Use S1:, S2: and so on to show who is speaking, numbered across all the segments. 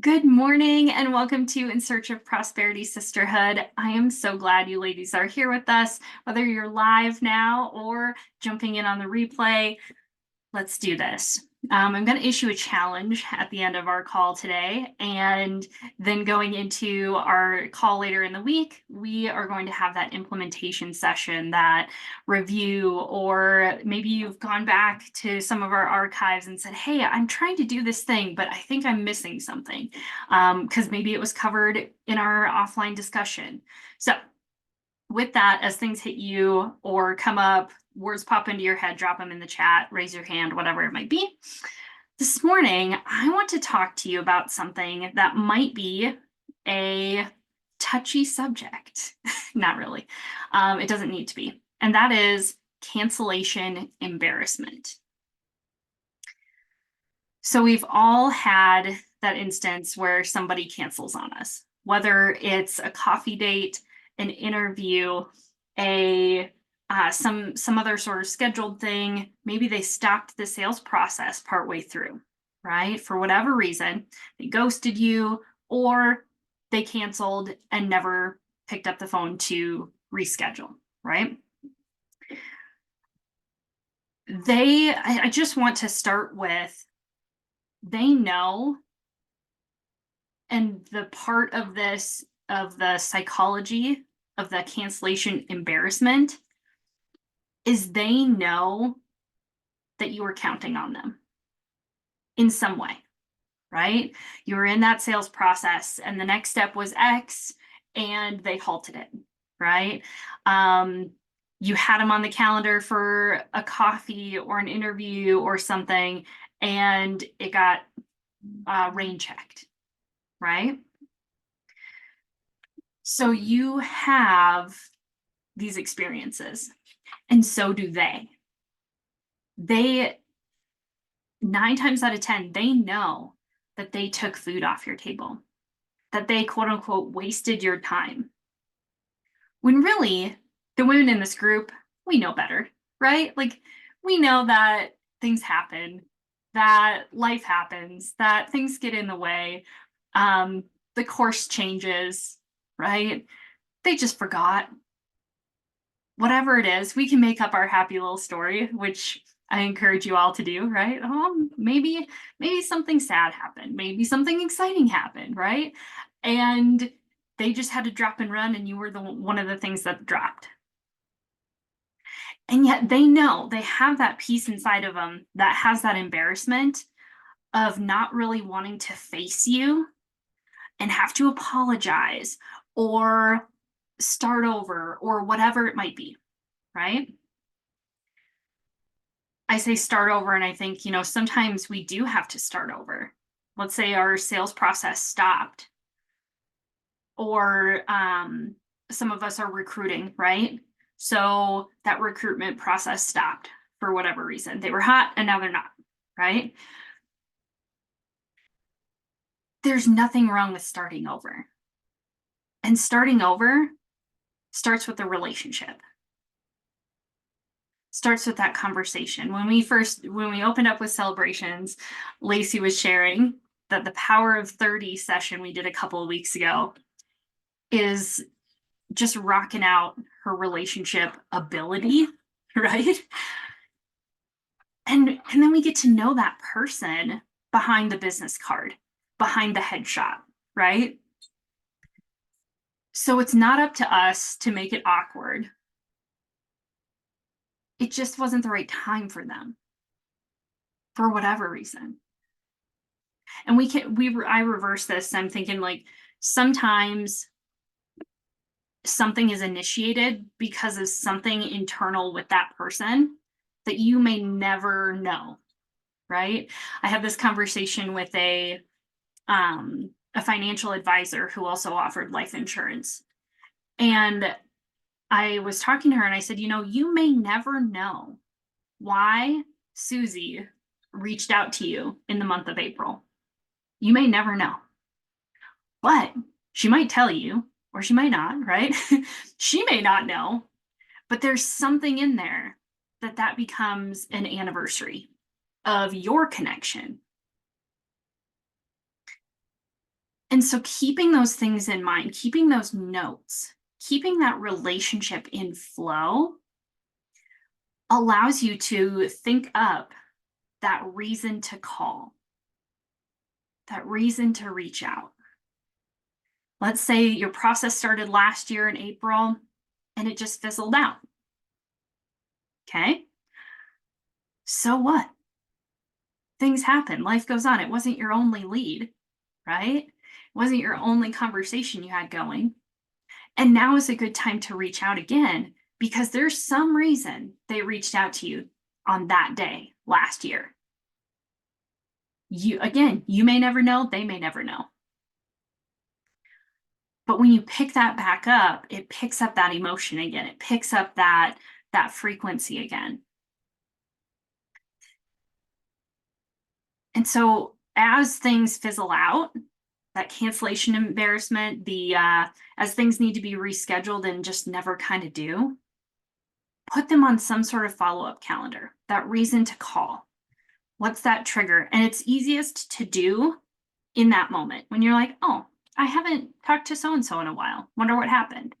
S1: Good morning and welcome to In Search of Prosperity Sisterhood. I am so glad you ladies are here with us, whether you're live now or jumping in on the replay. Let's do this. I'm going to issue a challenge at the end of our call today, and then going into our call later in the week, we are going to have that implementation session, that review, or maybe you've gone back to some of our archives and said, hey, I'm trying to do this thing, but I think I'm missing something, because maybe it was covered in our offline discussion. So with that, as things hit you or come up, words pop into your head, drop them in the chat, raise your hand, whatever it might be. This morning, I want to talk to you about something that might be a touchy subject. Not really. It doesn't need to be. And that is cancellation embarrassment. So we've all had that instance where somebody cancels on us, whether it's a coffee date, an interview, some other sort of scheduled thing. Maybe they stopped the sales process partway through, right? For whatever reason, they ghosted you, or they canceled and never picked up the phone to reschedule, right? I just want to start with, they know, and the part of this, of the psychology of the cancellation embarrassment, is they know that you were counting on them in some way, right? You were in that sales process and the next step was X and they halted it, right? You had them on the calendar for a coffee or an interview or something, and it got rain checked, right? So you have these experiences, and so do they. They, 9 times out of 10, they know that they took food off your table, that they quote unquote wasted your time. When really, the women in this group, we know better, right? Like, we know that things happen, that life happens, that things get in the way, the course changes, right? They just forgot. Whatever it is, we can make up our happy little story, which I encourage you all to do, right? Maybe something sad happened, maybe something exciting happened, right? And they just had to drop and run, and you were one of the things that dropped. And yet they know, they have that piece inside of them that has that embarrassment of not really wanting to face you and have to apologize or start over or whatever it might be, right? I say start over, and I think, sometimes we do have to start over. Let's say our sales process stopped, or some of us are recruiting, right? So that recruitment process stopped for whatever reason. They were hot and now they're not, right? There's nothing wrong with starting over. And starting over starts with the relationship. Starts with that conversation. When we opened up with celebrations, Lacey was sharing that the Power of 30 session we did a couple of weeks ago is just rocking out her relationship ability, right? And then we get to know that person behind the business card, behind the headshot, right? So it's not up to us to make it awkward. It just wasn't the right time for them, for whatever reason. And I reverse this. I'm thinking, like, sometimes something is initiated because of something internal with that person that you may never know, right? I had this conversation with a financial advisor who also offered life insurance. And I was talking to her and I said, you may never know why Susie reached out to you in the month of April. You may never know. But she might tell you, or she might not, right? She may not know, but there's something in there that becomes an anniversary of your connection. And so keeping those things in mind, keeping those notes, keeping that relationship in flow allows you to think up that reason to call, that reason to reach out. Let's say your process started last year in April and it just fizzled out. Okay. So what? Things happen. Life goes on. It wasn't your only lead, right? It wasn't your only conversation you had going. And now is a good time to reach out again because there's some reason they reached out to you on that day last year. You may never know, they may never know. But when you pick that back up, it picks up that emotion again. It picks up that frequency again. And so as things fizzle out, that cancellation embarrassment, as things need to be rescheduled and just never kind of do, put them on some sort of follow-up calendar, that reason to call. What's that trigger? And it's easiest to do in that moment when you're like, oh, I haven't talked to so-and-so in a while. Wonder what happened.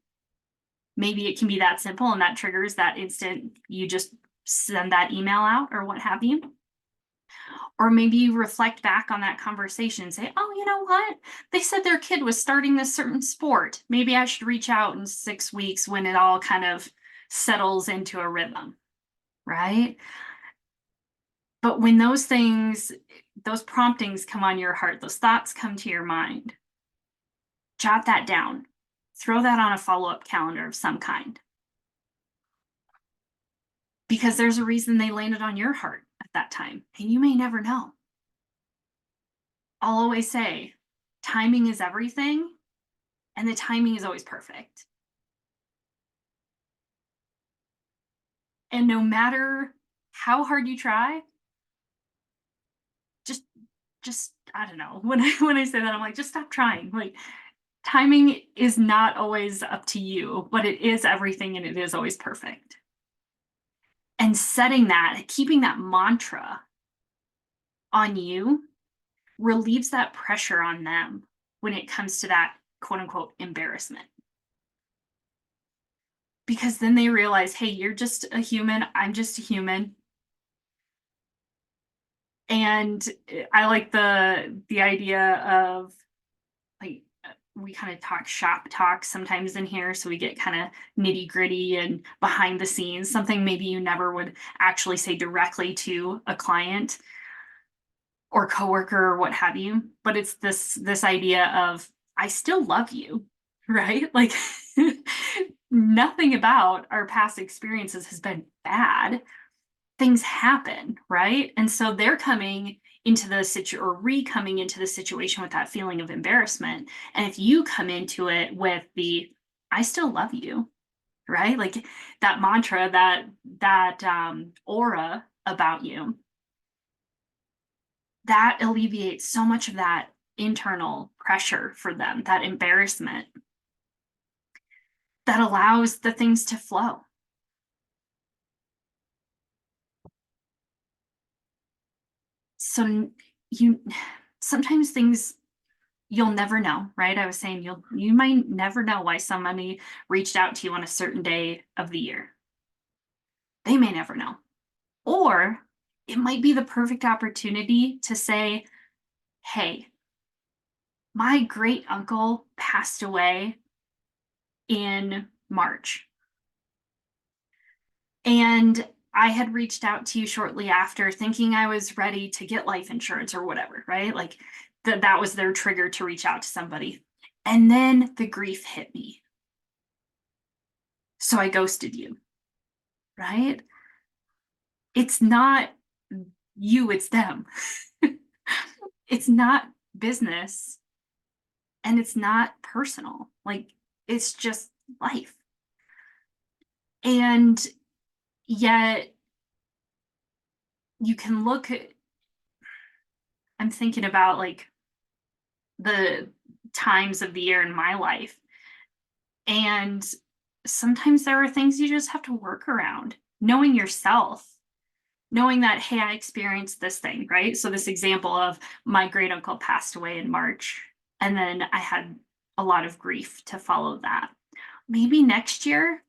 S1: Maybe it can be that simple and that triggers that instant you just send that email out or what have you. Or maybe you reflect back on that conversation and say, oh, you know what? They said their kid was starting this certain sport. Maybe I should reach out in 6 weeks when it all kind of settles into a rhythm, right? But when those things, those promptings come on your heart, those thoughts come to your mind, jot that down. Throw that on a follow-up calendar of some kind. Because there's a reason they landed on your heart at that time, and you may never know. I'll always say, timing is everything, and the timing is always perfect. And no matter how hard you try, just I don't know. When I say that, I'm like, just stop trying. Like, timing is not always up to you, but it is everything, and it is always perfect. And setting that, keeping that mantra on you relieves that pressure on them when it comes to that quote unquote embarrassment. Because then they realize, hey, you're just a human, I'm just a human. And I like the idea of, like, we kind of talk shop talk sometimes in here, so we get kind of nitty gritty and behind the scenes, something maybe you never would actually say directly to a client or coworker or what have you. But it's this idea of, I still love you, right? Like nothing about our past experiences has been bad. Things happen, right? And so they're coming into the situation or coming into the situation with that feeling of embarrassment. And if you come into it with I still love you, right? Like that mantra, that aura about you, that alleviates so much of that internal pressure for them, that embarrassment, that allows the things to flow. So you sometimes things you'll never know, right? I was saying you might never know why somebody reached out to you on a certain day of the year. They may never know. Or it might be the perfect opportunity to say, hey, my great uncle passed away in March. And I had reached out to you shortly after thinking I was ready to get life insurance or whatever, right? Like that was their trigger to reach out to somebody. And then the grief hit me. So I ghosted you, right? It's not you, it's them. It's not business and it's not personal. Like it's just life. And yet you can look at, I'm thinking about like the times of the year in my life. And sometimes there are things you just have to work around. Knowing yourself, knowing that, hey, I experienced this thing, right? So this example of my great uncle passed away in March. And then I had a lot of grief to follow that. Maybe next year,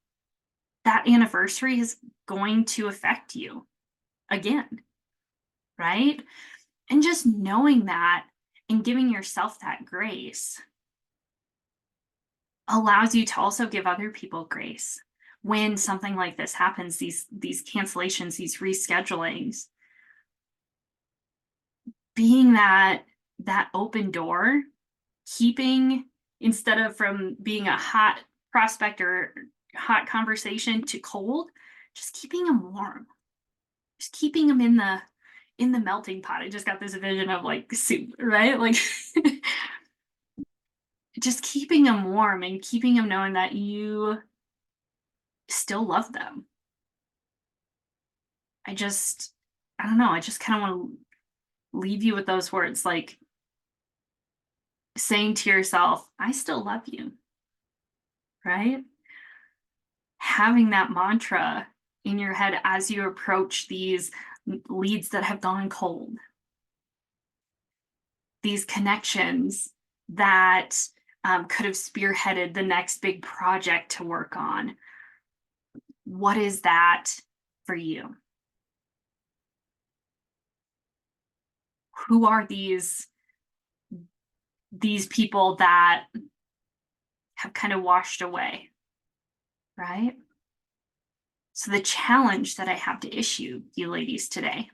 S1: that anniversary is going to affect you again, right? And just knowing that and giving yourself that grace allows you to also give other people grace when something like this happens, these cancellations, these reschedulings. Being that open door, keeping, instead of from being a hot prospect or hot conversation to cold, just keeping them warm, just keeping them in the melting pot. I just got this vision of like soup, right? Like just keeping them warm and keeping them knowing that you still love them. I don't know, I just kind of want to leave you with those words, like saying to yourself, I still love you, right? Having that mantra in your head as you approach these leads that have gone cold, these connections that could have spearheaded the next big project to work on. What is that for you? Who are these people that have kind of washed away, right? So the challenge that I have to issue you ladies today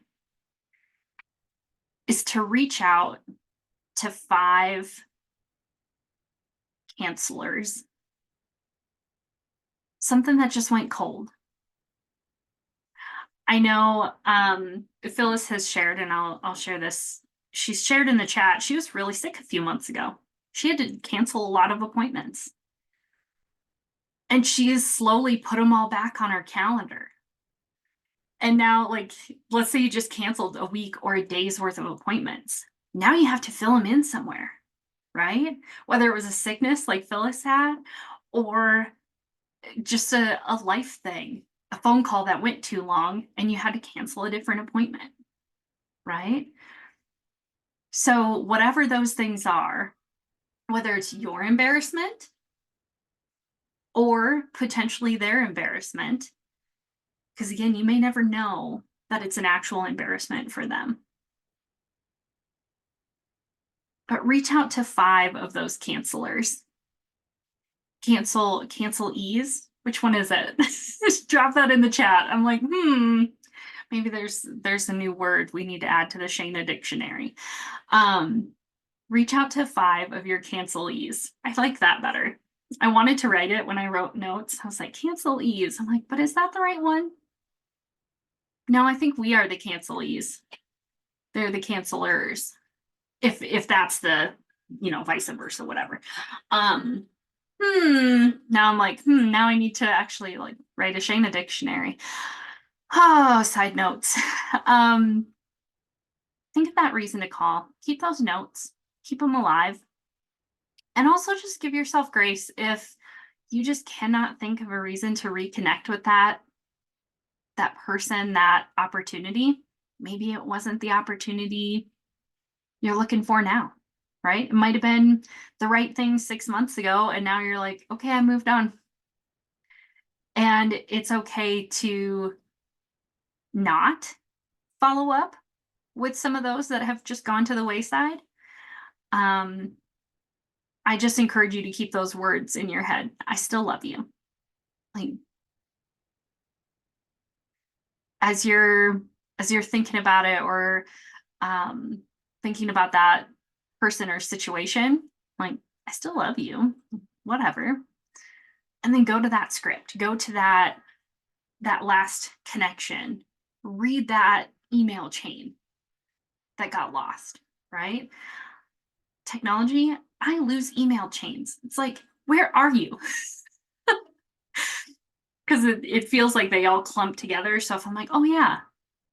S1: is to reach out to 5 cancelers, something that just went cold. I know Phyllis has shared, and I'll share this. She's shared in the chat. She was really sick a few months ago. She had to cancel a lot of appointments. And she has slowly put them all back on her calendar. And now, like, let's say you just canceled a week or a day's worth of appointments. Now you have to fill them in somewhere, right? Whether it was a sickness like Phyllis had, or just a life thing, a phone call that went too long and you had to cancel a different appointment, right? So, whatever those things are, whether it's your embarrassment or potentially their embarrassment, because again, you may never know that it's an actual embarrassment for them. But reach out to 5 of those cancelers. Cancel ease. Which one is it? Just drop that in the chat. I'm like, maybe there's a new word we need to add to the Shaina dictionary. Reach out to 5 of your cancelees. I like that better. I wanted to write it when I wrote notes. I was like, cancelees. I'm like, but is that the right one? No, I think we are the cancelees. They're the cancelers. If that's the, vice versa, whatever. Now I'm like, now I need to actually like write a Shaina dictionary. Oh, side notes. Think of that reason to call. Keep those notes, keep them alive. And also just give yourself grace if you just cannot think of a reason to reconnect with that person, that opportunity. Maybe it wasn't the opportunity you're looking for now, right? It might have been the right thing 6 months ago, and now you're like, okay, I moved on. And it's okay to not follow up with some of those that have just gone to the wayside. I just encourage you to keep those words in your head. I still love you. Like, as you're thinking about it, or thinking about that person or situation, like, I still love you, whatever. And then go to that script, go to that last connection, read that email chain that got lost, right? Technology, I lose email chains. It's like, where are you? Because it feels like they all clump together. So if I'm like, oh yeah,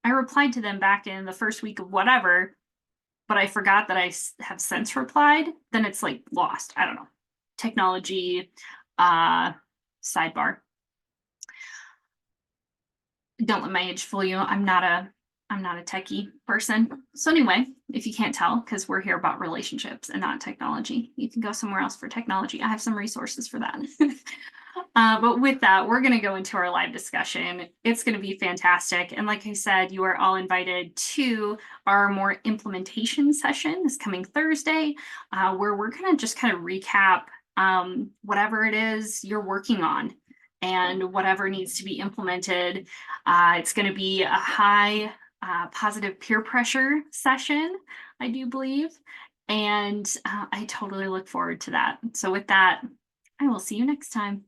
S1: I replied to them back in the first week of whatever, but I forgot that I have since replied, then it's like lost. I don't know. Technology, sidebar. Don't let my age fool you. I'm not I'm not a techie person. So anyway, if you can't tell, because we're here about relationships and not technology, you can go somewhere else for technology. I have some resources for that. But with that, we're going to go into our live discussion. It's going to be fantastic. And like I said, you are all invited to our more implementation session this coming Thursday, where we're going to just kind of recap whatever it is you're working on and whatever needs to be implemented. It's going to be a high positive peer pressure session, I do believe. And I totally look forward to that. So with that, I will see you next time.